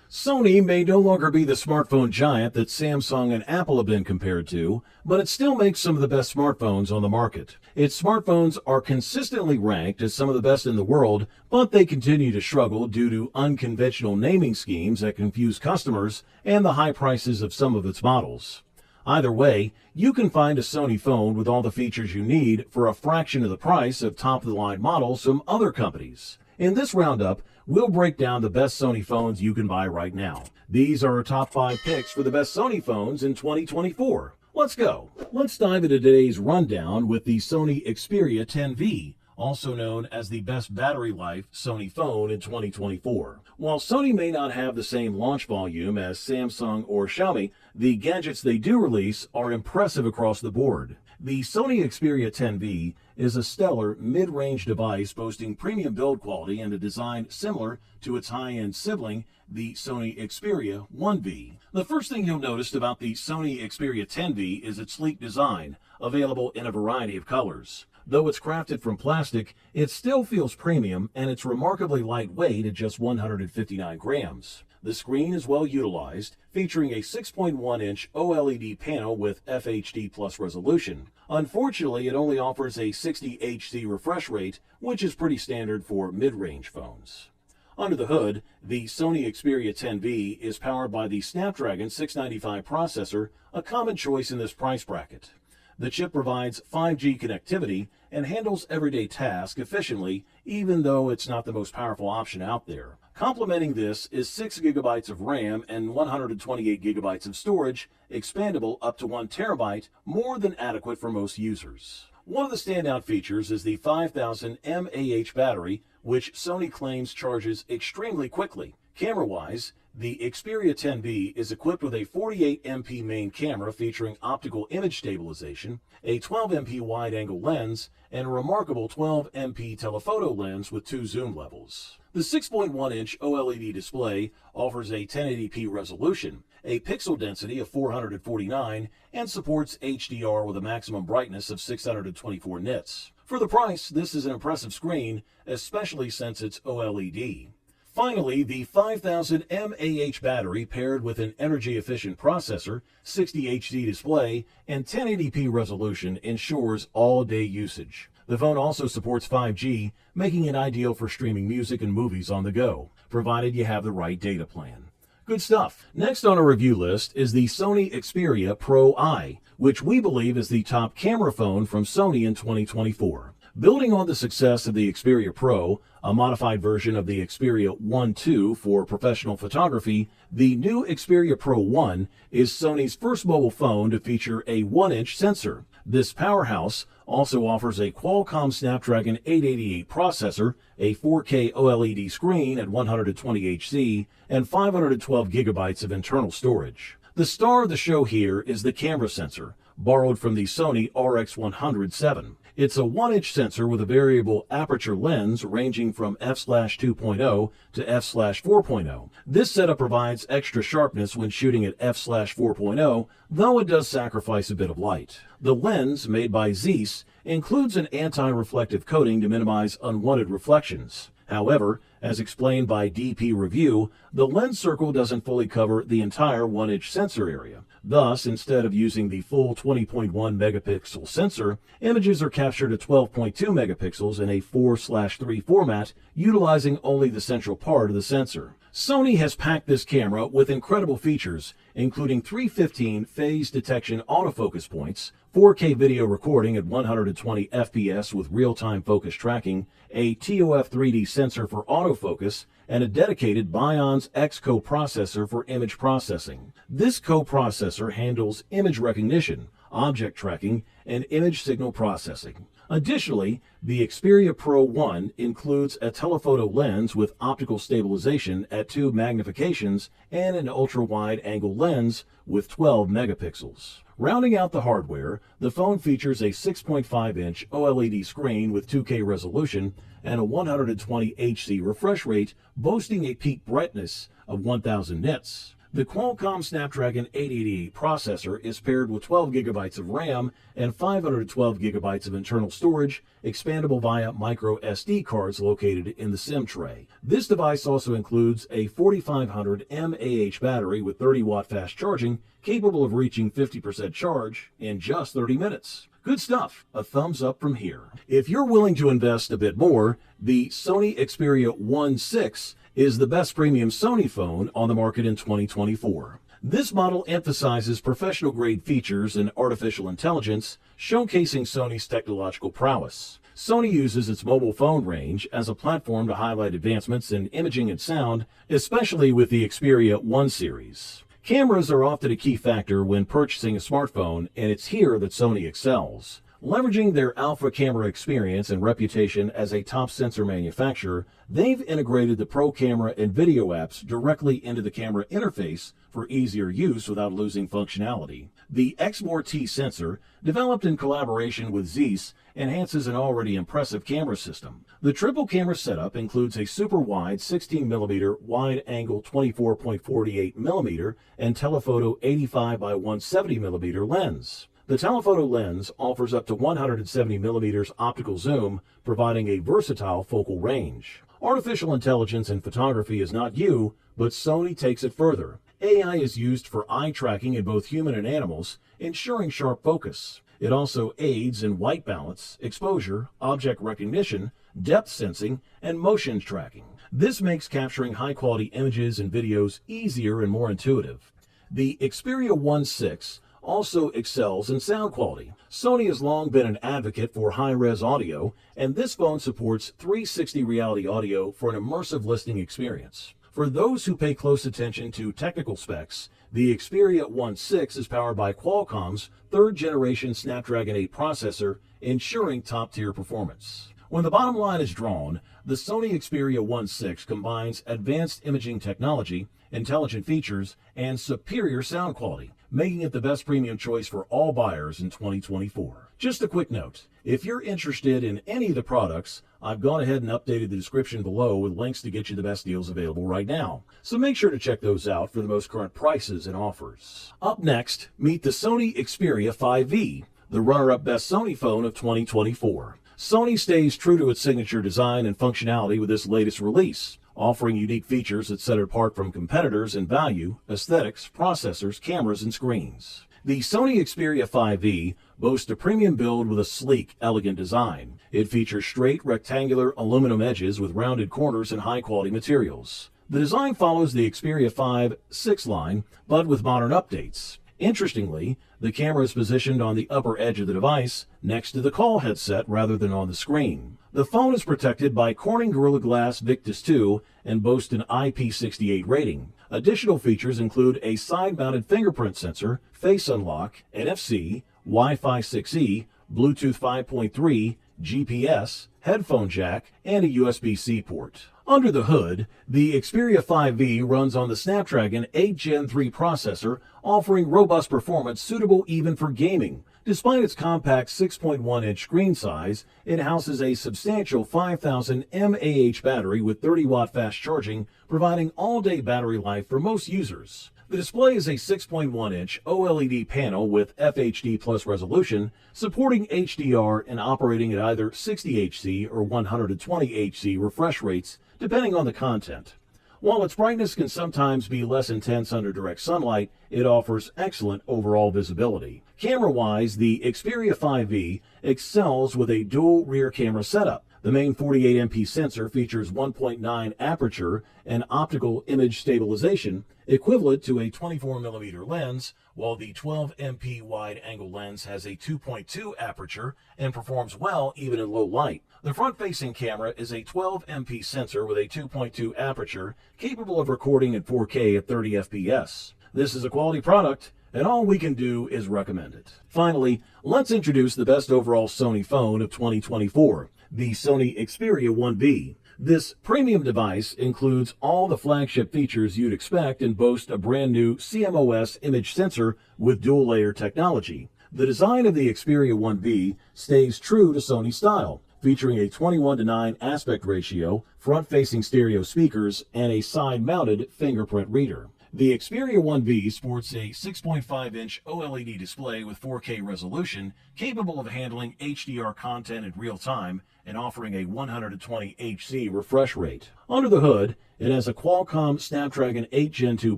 Sony may no longer be the smartphone giant that Samsung and Apple have been compared to, but it still makes some of the best smartphones on the market. Its smartphones are consistently ranked as some of the best in the world, but they continue to struggle due to unconventional naming schemes that confuse customers and the high prices of some of its models. Either way, you can find a Sony phone with all the features you need for a fraction of the price of top-of-the-line models from other companies. In this roundup, we'll break down the best Sony phones you can buy right now. These are our top 5 picks for the best Sony phones in 2024. Let's go. Let's dive into today's rundown with the Sony Xperia 10V, also known as the best battery life Sony phone in 2024. While Sony may not have the same launch volume as Samsung or Xiaomi, the gadgets they do release are impressive across the board. The Sony Xperia 10V is a stellar mid-range device boasting premium build quality and a design similar to its high-end sibling, the Sony Xperia 1V. The first thing you'll notice about the Sony Xperia 10V is its sleek design, available in a variety of colors. Though it's crafted from plastic, it still feels premium, and it's remarkably lightweight at just 159 grams. The screen is well utilized, featuring a 6.1-inch OLED panel with FHD Plus resolution. Unfortunately, it only offers a 60 Hz refresh rate, which is pretty standard for mid-range phones. Under the hood, the Sony Xperia 10V is powered by the Snapdragon 695 processor, a common choice in this price bracket. The chip provides 5G connectivity and handles everyday tasks efficiently, even though it's not the most powerful option out there. Complementing this is 6 GB of RAM and 128 GB of storage, expandable up to 1 TB, more than adequate for most users. One of the standout features is the 5000 mAh battery, which Sony claims charges extremely quickly. Camera-wise, the Xperia 10V is equipped with a 48MP main camera featuring optical image stabilization, a 12MP wide-angle lens, and a remarkable 12MP telephoto lens with 2 zoom levels. The 6.1-inch OLED display offers a 1080p resolution, a pixel density of 449, and supports HDR with a maximum brightness of 624 nits. For the price, this is an impressive screen, especially since it's OLED. Finally, the 5000 mAh battery paired with an energy-efficient processor, 60 HD display, and 1080p resolution ensures all-day usage. The phone also supports 5G, making it ideal for streaming music and movies on the go, provided you have the right data plan. Good stuff. Next on our review list is the Sony Xperia Pro-I, which we believe is the top camera phone from Sony in 2024. Building on the success of the Xperia Pro, a modified version of the Xperia 1 for professional photography, the new Xperia Pro 1 is Sony's first mobile phone to feature a 1-inch sensor. This powerhouse also offers a Qualcomm Snapdragon 888 processor, a 4K OLED screen at 120 Hz, and 512 GB of internal storage. The star of the show here is the camera sensor, borrowed from the Sony RX100 VII. It's a 1-inch sensor with a variable aperture lens ranging from f/2.0 to f/4.0. This setup provides extra sharpness when shooting at f/4.0, though it does sacrifice a bit of light. The lens, made by Zeiss, includes an anti-reflective coating to minimize unwanted reflections. However, as explained by DP Review, the lens circle doesn't fully cover the entire 1-inch sensor area. Thus, instead of using the full 20.1 megapixel sensor, images are captured at 12.2 megapixels in a 4/3 format, utilizing only the central part of the sensor. Sony has packed this camera with incredible features, including 315 phase detection autofocus points, 4K video recording at 120 FPS with real-time focus tracking, a TOF 3D sensor for autofocus, and a dedicated Bionz X coprocessor for image processing. This coprocessor handles image recognition, object tracking, and image signal processing. Additionally, the Xperia Pro 1 includes a telephoto lens with optical stabilization at 2 magnifications and an ultra-wide angle lens with 12 megapixels. Rounding out the hardware, the phone features a 6.5-inch OLED screen with 2K resolution and a 120 Hz refresh rate, boasting a peak brightness of 1000 nits. The Qualcomm Snapdragon 888 processor is paired with 12 gigabytes of RAM and 512 gigabytes of internal storage, expandable via micro SD cards located in the SIM tray. This device also includes a 4500 mAh battery with 30-watt fast charging, capable of reaching 50% charge in just 30 minutes. Good stuff. A thumbs up from here. If you're willing to invest a bit more, the Sony Xperia 1.6 is the best premium Sony phone on the market in 2024. This model emphasizes professional-grade features and artificial intelligence, showcasing Sony's technological prowess. Sony uses its mobile phone range as a platform to highlight advancements in imaging and sound, especially with the Xperia 1 series. Cameras are often a key factor when purchasing a smartphone, and it's here that Sony excels. Leveraging their alpha camera experience and reputation as a top sensor manufacturer, they've integrated the Pro camera and video apps directly into the camera interface for easier use without losing functionality. The X-More-T sensor, developed in collaboration with Zeiss, enhances an already impressive camera system. The triple camera setup includes a super wide 16mm wide angle 24.48mm and telephoto 85 by 170mm lens. The telephoto lens offers up to 170mm optical zoom, providing a versatile focal range. Artificial intelligence in photography is not new, but Sony takes it further. AI is used for eye tracking in both human and animals, ensuring sharp focus. It also aids in white balance, exposure, object recognition, depth sensing, and motion tracking. This makes capturing high-quality images and videos easier and more intuitive. The Xperia 1.6 also excels in sound quality. Sony has long been an advocate for high-res audio, and this phone supports 360 reality audio for an immersive listening experience. For those who pay close attention to technical specs, the Xperia 1.6 is powered by Qualcomm's third-generation Snapdragon 8 processor, ensuring top-tier performance. When the bottom line is drawn, the Sony Xperia 1.6 combines advanced imaging technology, intelligent features, and superior sound quality, making it the best premium choice for all buyers in 2024. Just a quick note, if you're interested in any of the products, I've gone ahead and updated the description below with links to get you the best deals available right now. So make sure to check those out for the most current prices and offers. Up next, meet the Sony Xperia 5V, the runner-up best Sony phone of 2024. Sony stays true to its signature design and functionality with this latest release, offering unique features that set it apart from competitors in value, aesthetics, processors, cameras, and screens. The Sony Xperia 5V boasts a premium build with a sleek, elegant design. It features straight, rectangular aluminum edges with rounded corners and high-quality materials. The design follows the Xperia 5.6 line, but with modern updates. Interestingly, the camera is positioned on the upper edge of the device, next to the call headset rather than on the screen. The phone is protected by Corning Gorilla Glass Victus 2 and boasts an IP68 rating. Additional features include a side-mounted fingerprint sensor, face unlock, NFC, Wi-Fi 6E, Bluetooth 5.3, GPS, headphone jack, and a USB-C port. Under the hood, the Xperia 5V runs on the Snapdragon 8 Gen 3 processor, offering robust performance suitable even for gaming. Despite its compact 6.1-inch screen size, it houses a substantial 5000 mAh battery with 30-watt fast charging, providing all-day battery life for most users. The display is a 6.1-inch OLED panel with FHD Plus resolution, supporting HDR and operating at either 60Hz or 120Hz refresh rates, depending on the content. While its brightness can sometimes be less intense under direct sunlight, it offers excellent overall visibility. Camera-wise, the Xperia 5V excels with a dual rear camera setup. The main 48MP sensor features 1.9 aperture and optical image stabilization, equivalent to a 24mm lens, while the 12MP wide-angle lens has a 2.2 aperture and performs well even in low light. The front-facing camera is a 12MP sensor with a 2.2 aperture, capable of recording in 4K at 30 FPS. This is a quality product, and all we can do is recommend it. Finally, let's introduce the best overall Sony phone of 2024, the Sony Xperia 1V. This premium device includes all the flagship features you'd expect and boasts a brand new CMOS image sensor with dual-layer technology. The design of the Xperia 1V stays true to Sony style, featuring a 21:9 aspect ratio, front-facing stereo speakers, and a side-mounted fingerprint reader. The Xperia 1V sports a 6.5-inch OLED display with 4K resolution, capable of handling HDR content in real time and offering a 120 Hz refresh rate. Under the hood, it has a Qualcomm Snapdragon 8 Gen 2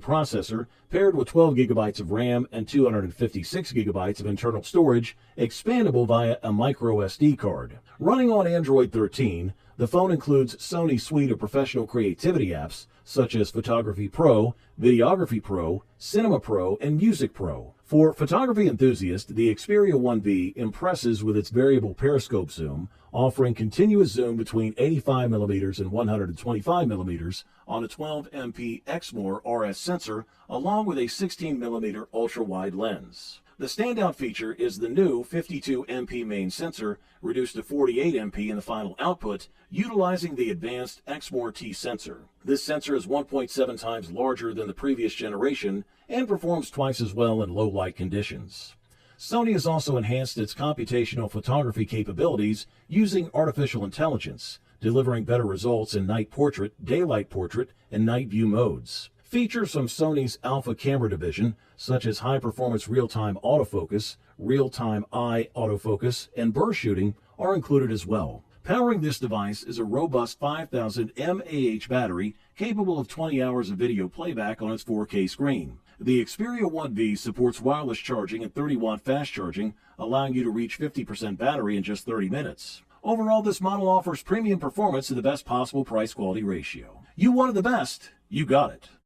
processor paired with 12 GB of RAM and 256 GB of internal storage, expandable via a micro SD card. Running on Android 13, the phone includes Sony's suite of professional creativity apps such as Photography Pro, Videography Pro, Cinema Pro, and Music Pro. For photography enthusiasts, the Xperia 1V impresses with its variable periscope zoom, offering continuous zoom between 85mm and 125mm on a 12MP Exmor RS sensor, along with a 16mm ultra-wide lens. The standout feature is the new 52MP main sensor, reduced to 48MP in the final output, utilizing the advanced Exmor T sensor. This sensor is 1.7 times larger than the previous generation and performs twice as well in low light conditions. Sony has also enhanced its computational photography capabilities using artificial intelligence, delivering better results in night portrait, daylight portrait, and night view modes. Features from Sony's Alpha camera division, such as high-performance real-time autofocus, real-time eye autofocus, and burst shooting, are included as well. Powering this device is a robust 5000 mAh battery capable of 20 hours of video playback on its 4K screen. The Xperia 1V supports wireless charging and 30-watt fast charging, allowing you to reach 50% battery in just 30 minutes. Overall, this model offers premium performance at the best possible price-quality ratio. You wanted the best, you got it.